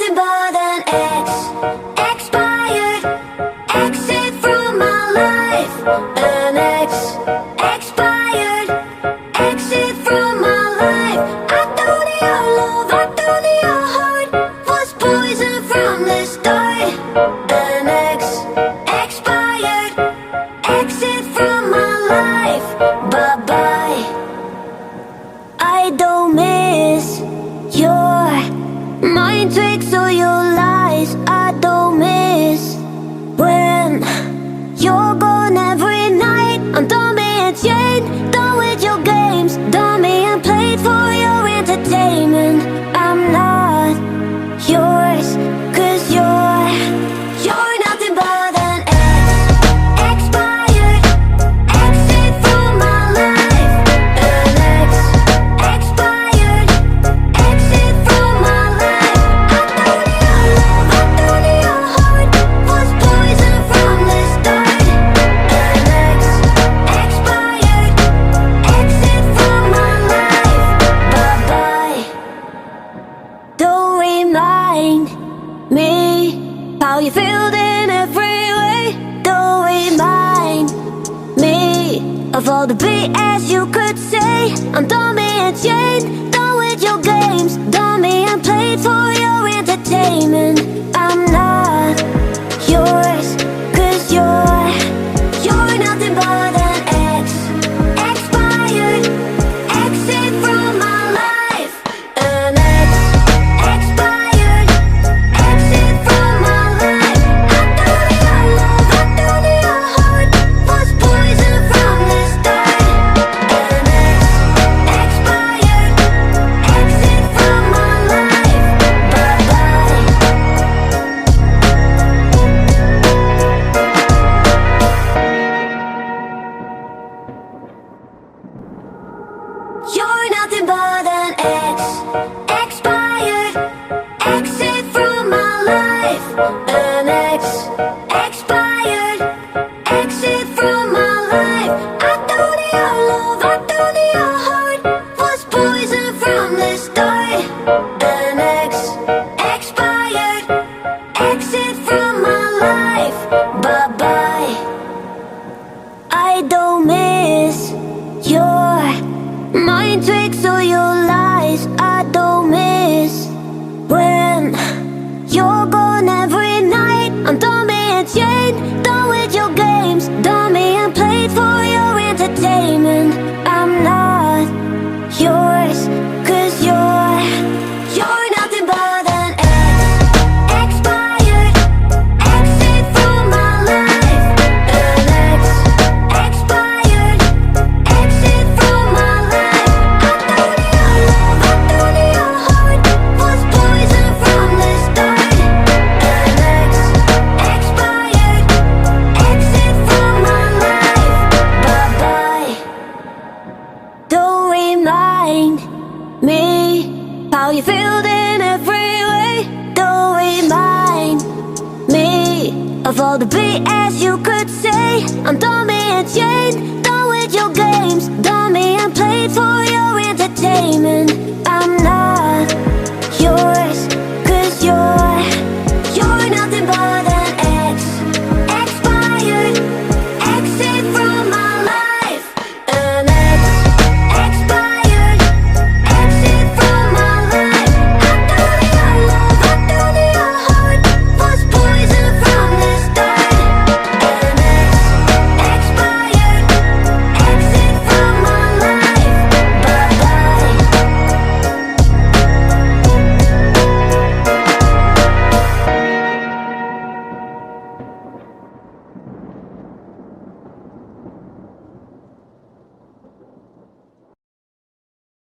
nothing but an ex, expired, exit from my life. An ex, expired, exit from my life. I thought your love, I thought your heart was poison from the start. An ex, expired, exit from my life. Bye-bye. I don't miss your mind tricks or your lies. I don't miss when you're gone every night. I'm done being chained, done with your games, done being played for your entertainment. I'm not yours, 'cause you're nothing but an ex, expired, exit from my life. An ex, expired, exit from my life. I thought your love, I thought your heart was poison from the start. An ex, expired, exit from my life. Bye-bye. Don't remind me how you feel in every way. Don't remind me of all the BS you could say. I'm done being chained, done with your games, done being played for your entertainment. I'm not yours, 'cause you're nothing but an ex, expired, exit from my life. An ex, expired, exit from my life. I thought your love, I thought your heart was poison from the start. An ex, expired, exit from my life. Bye-bye. You're nothing but an ex, expired, exit from my life. An ex, expired, exit from my life. I thought your love, I thought your heart was poison from the start. An ex, expired, exit from my life. Bye-bye. I don't miss your mind tricks or your lies. I don't miss when you're gone every night. I'm done being chained, done with your games, done being played for your entertainment. I'm not yours, 'cause you're nothing but an ex, expired, exit from my life. An ex, expired, exit from my life. I thought your love, I thought your heart was poison from the start. An ex, expired, exit from my life. Bye-bye. Don't remind me how you feel in every way. Don't remind me of all the BS you could say. I'm done being chained, done with your games, done being played for your entertainment. I'm not